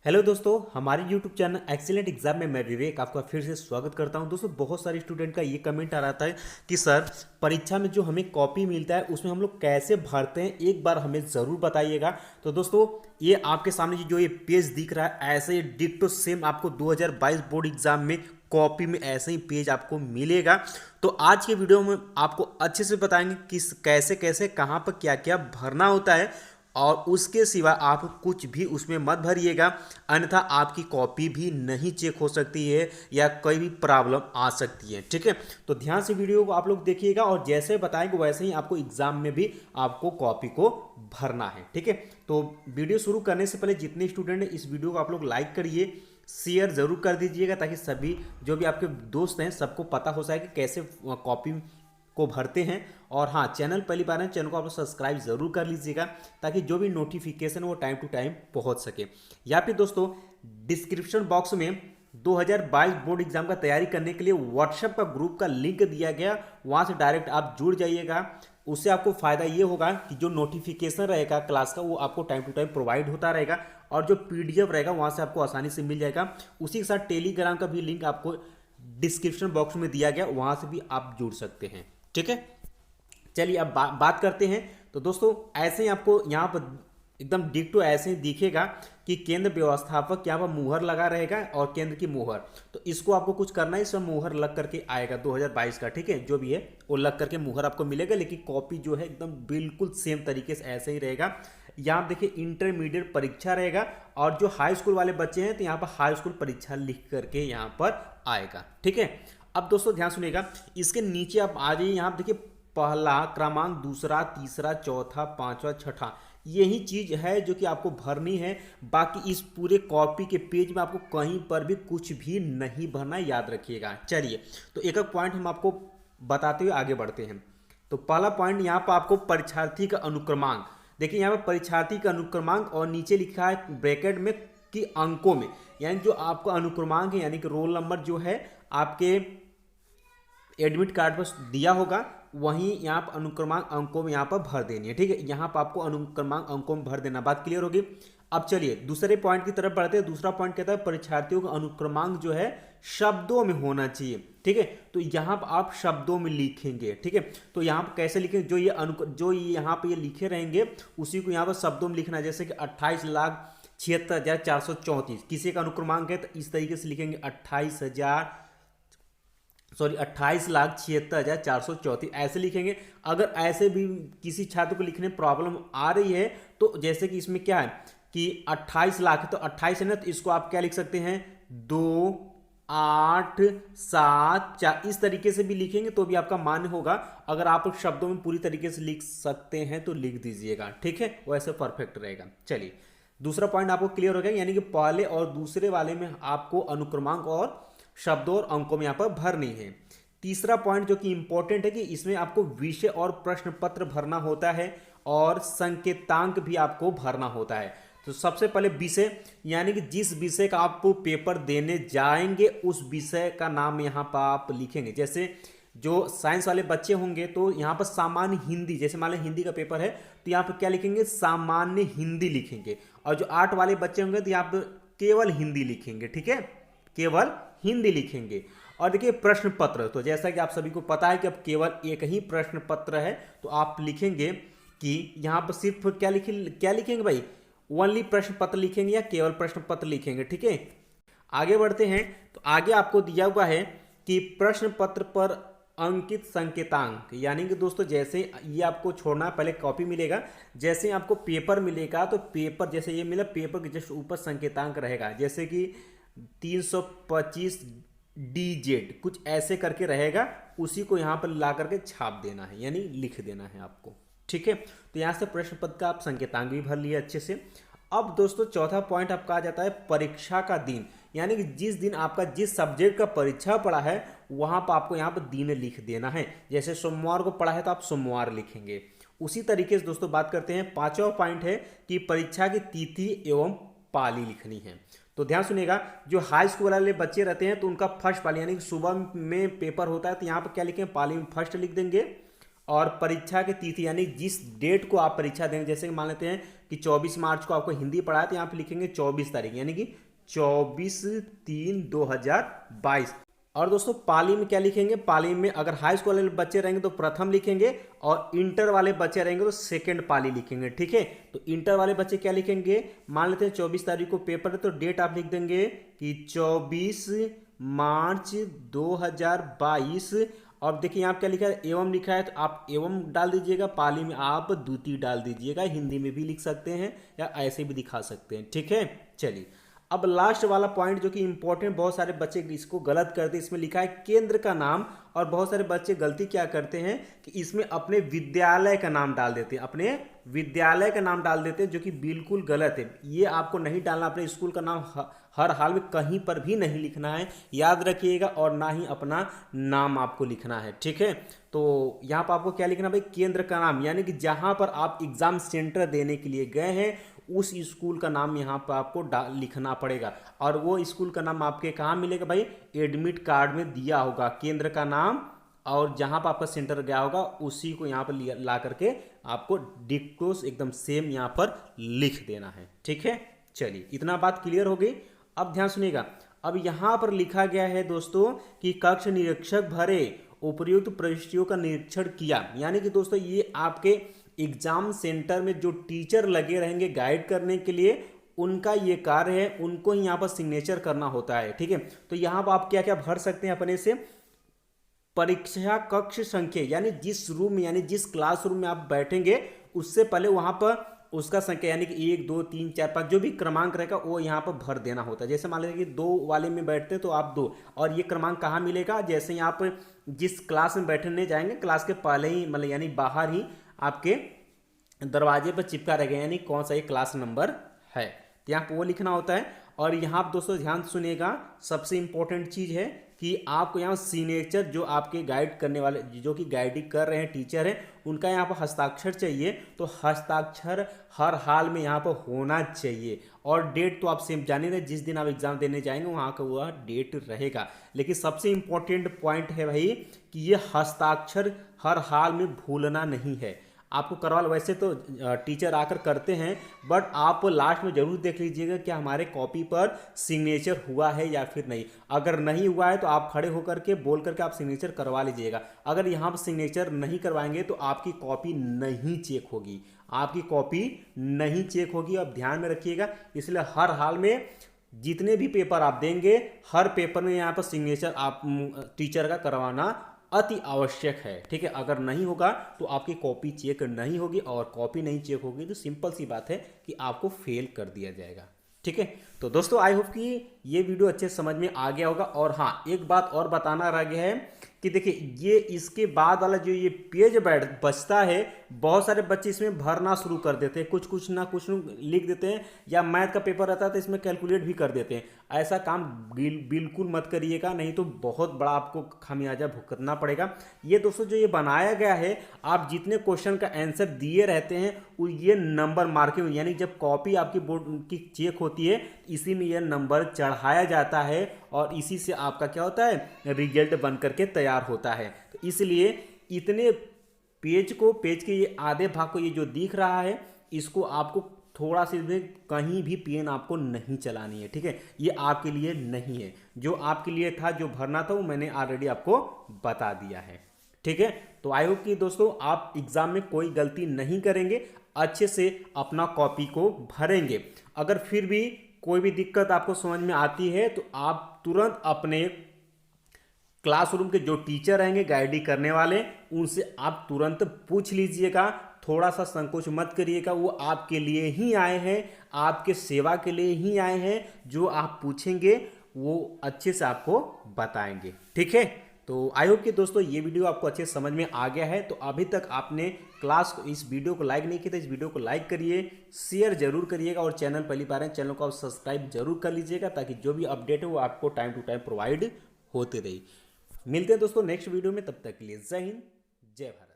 Hello दोस्तों, हमारे YouTube channel excellent exam में मैं विवेक आपका फिर से स्वागत करता हूं। दोस्तों, बहुत सारे स्टूडेंट का ये कमेंट आ रहा था कि सर परीक्षा में जो हमें कॉपी मिलता है उसमें हम लोग कैसे भरते हैं, एक बार हमें ज़रूर बताइएगा। तो दोस्तों, ये आपके सामने जो ये पेज दिख रहा है, ऐसे ही डिक्टो सेम आपको 2022 बोर्ड एग्जाम में कॉपी में ऐसे ही पेज आपको मिलेगा। तो आज के वीडियो में आपको अच्छे से बताएंगे किस कैसे कैसे कहाँ पर क्या क्या भरना होता है, और उसके सिवा आप कुछ भी उसमें मत भरिएगा, अन्यथा आपकी कॉपी भी नहीं चेक हो सकती है या कोई भी प्रॉब्लम आ सकती है। ठीक है, तो ध्यान से वीडियो को आप लोग देखिएगा और जैसे बताएंगे वैसे ही आपको एग्जाम में भी आपको कॉपी को भरना है। ठीक है, तो वीडियो शुरू करने से पहले जितने स्टूडेंट हैं इस वीडियो को आप लोग लाइक करिए, शेयर जरूर कर दीजिएगा, ताकि सभी जो भी आपके दोस्त हैं सबको पता हो जाए कि कैसे कॉपी को भरते हैं। और हाँ, चैनल पहली बार है, चैनल को आप सब्सक्राइब जरूर कर लीजिएगा ताकि जो भी नोटिफिकेशन वो टाइम टू टाइम पहुंच सके। या फिर दोस्तों, डिस्क्रिप्शन बॉक्स में 2022 बोर्ड एग्जाम का तैयारी करने के लिए व्हाट्सएप का ग्रुप का लिंक दिया गया, वहां से डायरेक्ट आप जुड़ जाइएगा। उससे आपको फायदा ये होगा कि जो नोटिफिकेशन रहेगा क्लास का वो आपको टाइम टू टाइम प्रोवाइड होता रहेगा, और जो पीडीएफ रहेगा वहां से आपको आसानी से मिल जाएगा। उसी के साथ टेलीग्राम का भी लिंक आपको डिस्क्रिप्शन बॉक्स में दिया गया, वहां से भी आप जुड़ सकते हैं। ठीक है, चलिए अब बात करते हैं। तो दोस्तों, ऐसे ही आपको यहाँ पर एकदम डिक्टो ऐसे ही दिखेगा कि केंद्र व्यवस्थापक यहाँ पर मुहर लगा रहेगा और केंद्र की मुहर। तो इसको आपको कुछ करना है, इसमें मुहर लग करके आएगा 2022 का। ठीक है, जो भी है वो लग करके मुहर आपको मिलेगा, लेकिन कॉपी जो है एकदम बिल्कुल सेम तरीके से ऐसे ही रहेगा। यहाँ देखिए इंटरमीडिएट परीक्षा रहेगा, और जो हाई स्कूल वाले बच्चे हैं तो यहाँ पर हाई स्कूल परीक्षा लिख करके यहाँ पर आएगा। ठीक है, अब दोस्तों ध्यान सुनिएगा, इसके नीचे आप आ जाइए। यहाँ देखिए पहला क्रमांक, दूसरा, तीसरा, चौथा, पांचवा, छठा, यही चीज है जो कि आपको भरनी है। बाकी इस पूरे कॉपी के पेज में आपको कहीं पर भी कुछ भी नहीं भरना, याद रखिएगा। चलिए, तो एक एक पॉइंट हम आपको बताते हुए आगे बढ़ते हैं। तो पहला पॉइंट यहाँ पर आपको परीक्षार्थी का अनुक्रमांक। देखिए यहाँ पर परीक्षार्थी का अनुक्रमांक और नीचे लिखा है ब्रैकेट में कि अंकों में, यानी जो आपका अनुक्रमांक है यानी कि रोल नंबर जो है आपके एडमिट कार्ड पर दिया होगा, वहीं यहाँ पर अनुक्रमांक अंकों में यहाँ पर भर देनी है। ठीक है, यहाँ पर आपको अनुक्रमांक अंकों में भर देना। बात क्लियर होगी। अब चलिए दूसरे पॉइंट की तरफ बढ़ते हैं। दूसरा पॉइंट कहता है परीक्षार्थियों का अनुक्रमांक जो है शब्दों में होना चाहिए। ठीक है, तो यहाँ पर आप शब्दों में लिखेंगे। ठीक है, तो यहाँ पर कैसे लिखेंगे, जो ये यहाँ पे ये लिखे रहेंगे उसी को यहाँ पर शब्दों में लिखना है। जैसे कि 28,76,434 किसी का अनुक्रमांक है तो इस तरीके से लिखेंगे 28,76,434 ऐसे लिखेंगे। अगर ऐसे भी किसी छात्र को लिखने में प्रॉब्लम आ रही है, तो जैसे कि इसमें क्या है कि 28 लाख है, तो 28 है ना, तो इसको आप क्या लिख सकते हैं 2,8,7,4 इस तरीके से भी लिखेंगे तो भी आपका मान्य होगा। अगर आप शब्दों में पूरी तरीके से लिख सकते हैं तो लिख दीजिएगा। ठीक है, वैसे परफेक्ट रहेगा। चलिए, दूसरा पॉइंट आपको क्लियर हो गया, यानी कि पहले और दूसरे वाले में आपको अनुक्रमांक और शब्दों और अंकों में यहाँ पर भरनी है। तीसरा पॉइंट जो कि इंपॉर्टेंट है कि इसमें आपको विषय और प्रश्न पत्र भरना होता है, और संकेतांक भी आपको भरना होता है। तो सबसे पहले विषय, यानी कि जिस विषय का आप पेपर देने जाएंगे उस विषय का नाम यहाँ पर आप लिखेंगे। जैसे जो साइंस वाले बच्चे होंगे तो यहाँ पर सामान्य हिंदी, जैसे मान लो हिंदी का पेपर है तो यहाँ पर क्या लिखेंगे, सामान्य हिंदी लिखेंगे। और जो आर्ट वाले बच्चे होंगे तो यहाँ पर केवल हिंदी लिखेंगे। ठीक है, केवल हिंदी लिखेंगे। और देखिए प्रश्न पत्र, तो जैसा कि आप सभी को पता है कि अब केवल एक ही प्रश्न पत्र है, तो आप लिखेंगे कि यहाँ पर सिर्फ क्या लिखेंगे भाई, ओनली प्रश्न पत्र लिखेंगे या केवल प्रश्न पत्र लिखेंगे। ठीक है, आगे बढ़ते हैं। तो आगे आपको दिया हुआ है कि प्रश्न पत्र पर अंकित संकेतांक, यानी कि दोस्तों जैसे ये आपको छोड़ना, पहले कॉपी मिलेगा, जैसे ही आपको पेपर मिलेगा तो पेपर जैसे ये मिला, पेपर के जस्ट ऊपर संकेतांक रहेगा, जैसे कि 325 डीजेड कुछ ऐसे करके रहेगा, उसी को यहाँ पर ला करके छाप देना है, यानी लिख देना है आपको। ठीक है, तो यहाँ से प्रश्न पत्र का आप संकेतांक भी भर लिए अच्छे से। अब दोस्तों चौथा पॉइंट आपका आ जाता है परीक्षा का दिन, यानी कि जिस दिन आपका जिस सब्जेक्ट का परीक्षा पड़ा है वहां पर आपको यहाँ पर दिन लिख देना है। जैसे सोमवार को पढ़ा है तो आप सोमवार लिखेंगे। उसी तरीके से दोस्तों बात करते हैं, पांचवा पॉइंट है कि परीक्षा की तिथि एवं पाली लिखनी है। तो ध्यान सुनिएगा, जो हाई स्कूल वाले बच्चे रहते हैं तो उनका फर्स्ट पाली, यानी कि सुबह में पेपर होता है तो यहाँ पर क्या लिखेंगे, पाली में फर्स्ट लिख देंगे, और परीक्षा की तिथि यानी जिस डेट को आप परीक्षा देंगे, जैसे कि मान लेते हैं कि 24 मार्च को आपको हिंदी पढ़ा है तो यहाँ पे लिखेंगे 24 तारीख, यानी कि 24/3/2022। और दोस्तों पाली में क्या लिखेंगे, पाली में अगर हाई स्कूल वाले बच्चे रहेंगे तो प्रथम लिखेंगे और इंटर वाले बच्चे रहेंगे तो सेकंड पाली लिखेंगे। ठीक है, तो इंटर वाले बच्चे क्या लिखेंगे, मान लेते हैं 24 तारीख को पेपर है तो डेट आप लिख देंगे कि 24 मार्च 2022। और देखिए यहाँ क्या लिखा है, एवं लिखा है तो आप एवं डाल दीजिएगा, पाली में आप द्वितीय डाल दीजिएगा, हिंदी में भी लिख सकते हैं या ऐसे भी दिखा सकते हैं। ठीक है, चलिए अब लास्ट वाला पॉइंट जो कि इंपॉर्टेंट, बहुत सारे बच्चे इसको गलत करते हैं। इसमें लिखा है केंद्र का नाम, और बहुत सारे बच्चे गलती क्या करते हैं कि इसमें अपने विद्यालय का नाम डाल देते हैं, अपने विद्यालय का नाम डाल देते हैं, जो कि बिल्कुल गलत है। ये आपको नहीं डालना, अपने स्कूल का नाम हर हाल में कहीं पर भी नहीं लिखना है, याद रखिएगा, और ना ही अपना नाम आपको लिखना है। ठीक है, तो यहाँ पर आपको क्या लिखना भाई, केंद्र का नाम, यानी कि जहाँ पर आप एग्जाम सेंटर देने के लिए गए हैं उस स्कूल का नाम यहाँ पर आपको लिखना पड़ेगा। और वो स्कूल का नाम आपके कहाँ मिलेगा भाई, एडमिट कार्ड में दिया होगा केंद्र का नाम, और जहाँ पर आपका सेंटर गया होगा उसी को यहाँ पर ला करके आपको डिक्टोस एकदम सेम यहाँ पर लिख देना है। ठीक है, चलिए इतना बात क्लियर हो गई। अब ध्यान सुनिएगा, अब यहाँ पर लिखा गया है दोस्तों कि कक्ष निरीक्षक भरे उपयुक्त प्रविष्टियों का निरीक्षण किया, यानी कि दोस्तों ये आपके एग्जाम सेंटर में जो टीचर लगे रहेंगे गाइड करने के लिए, उनका ये कार्य है, उनको ही यहाँ पर सिग्नेचर करना होता है। ठीक है, तो यहाँ पर आप क्या क्या भर सकते हैं अपने से, परीक्षा कक्ष संख्या, यानी जिस रूम में, यानी जिस क्लासरूम में आप बैठेंगे उससे पहले वहाँ पर उसका संख्या, यानी कि 1 2 3 4 5 जो भी क्रमांक रहेगा वो यहाँ पर भर देना होता है। जैसे मान लीजिए कि 2 वाले में बैठते हैं तो आप 2, और ये क्रमांक कहाँ मिलेगा, जैसे यहाँ पर जिस क्लास में बैठने जाएंगे क्लास के पहले ही मतलब यानी बाहर ही आपके दरवाजे पर चिपका रहेगा, यानी कौन सा ये क्लास नंबर है, तो यहाँ पर वो लिखना होता है। और यहाँ पर दोस्तों ध्यान सुनिएगा, सबसे इंपॉर्टेंट चीज़ है कि आपको यहाँ सिग्नेचर, जो आपके गाइड करने वाले, जो कि गाइडिंग कर रहे हैं टीचर हैं, उनका यहाँ पर हस्ताक्षर चाहिए। तो हस्ताक्षर हर हाल में यहाँ पर होना चाहिए। और डेट तो आप सेम जाने रहे, जिस दिन आप एग्जाम देने जाएंगे वहाँ का वह डेट रहेगा। लेकिन सबसे इंपॉर्टेंट पॉइंट है भाई कि ये हस्ताक्षर हर हाल में भूलना नहीं है। आपको करवा लो, वैसे तो टीचर आकर करते हैं, बट आप लास्ट में जरूर देख लीजिएगा कि हमारे कॉपी पर सिग्नेचर हुआ है या फिर नहीं। अगर नहीं हुआ है तो आप खड़े होकर के बोल करके आप सिग्नेचर करवा लीजिएगा। अगर यहाँ पर सिग्नेचर नहीं करवाएंगे तो आपकी कॉपी नहीं चेक होगी, आपकी कॉपी नहीं चेक होगी। अब ध्यान में रखिएगा, इसलिए हर हाल में जितने भी पेपर आप देंगे, हर पेपर में यहाँ पर सिग्नेचर आप टीचर का करवाना अति आवश्यक है। ठीक है, अगर नहीं होगा तो आपकी कॉपी चेक नहीं होगी, और कॉपी नहीं चेक होगी तो सिंपल सी बात है कि आपको फेल कर दिया जाएगा। ठीक है, तो दोस्तों आई होप कि ये वीडियो अच्छे समझ में आ गया होगा। और हाँ, एक बात और बताना रह गया है कि देखिए ये इसके बाद वाला जो ये पेज बचता है, बहुत सारे बच्चे इसमें भरना शुरू कर देते हैं, कुछ ना कुछ लिख देते हैं, या मैथ का पेपर रहता है तो इसमें कैलकुलेट भी कर देते हैं। ऐसा काम बिल्कुल मत करिएगा, नहीं तो बहुत बड़ा आपको खामियाजा भुगतना पड़ेगा। ये दोस्तों जो ये बनाया गया है, आप जितने क्वेश्चन का आंसर दिए रहते हैं वो ये नंबर मार्किंग, यानी जब कॉपी आपकी बोर्ड की चेक होती है इसी में यह नंबर चढ़ाया जाता है, और इसी से आपका क्या होता है, रिजल्ट बन करके तैयार होता है। तो इसलिए इतने पेज के ये आधे भाग को, ये जो दिख रहा है, इसको आपको थोड़ा सी भी कहीं भी पेन आपको नहीं चलानी है। ठीक है, ये आपके लिए नहीं है, जो आपके लिए था, जो भरना था वो मैंने ऑलरेडी आपको बता दिया है। ठीक है, तो आई होप कि दोस्तों आप एग्जाम में कोई गलती नहीं करेंगे, अच्छे से अपना कॉपी को भरेंगे। अगर फिर भी कोई भी दिक्कत आपको समझ में आती है तो आप तुरंत अपने क्लासरूम के जो टीचर रहेंगे गाइडिंग करने वाले, उनसे आप तुरंत पूछ लीजिएगा। थोड़ा सा संकोच मत करिएगा, वो आपके लिए ही आए हैं, आपके सेवा के लिए ही आए हैं। जो आप पूछेंगे वो अच्छे से आपको बताएंगे। ठीक है, तो आई होप कि दोस्तों ये वीडियो आपको अच्छे समझ में आ गया है। तो अभी तक आपने क्लास को, इस वीडियो को लाइक नहीं किया तो इस वीडियो को लाइक करिए, शेयर जरूर करिएगा, और चैनल पहली बार है चैनल को आप सब्सक्राइब जरूर कर लीजिएगा, ताकि जो भी अपडेट है वो आपको टाइम टू टाइम प्रोवाइड होते रहे। मिलते हैं दोस्तों नेक्स्ट वीडियो में, तब तक के लिए जय हिंद, जय भारत।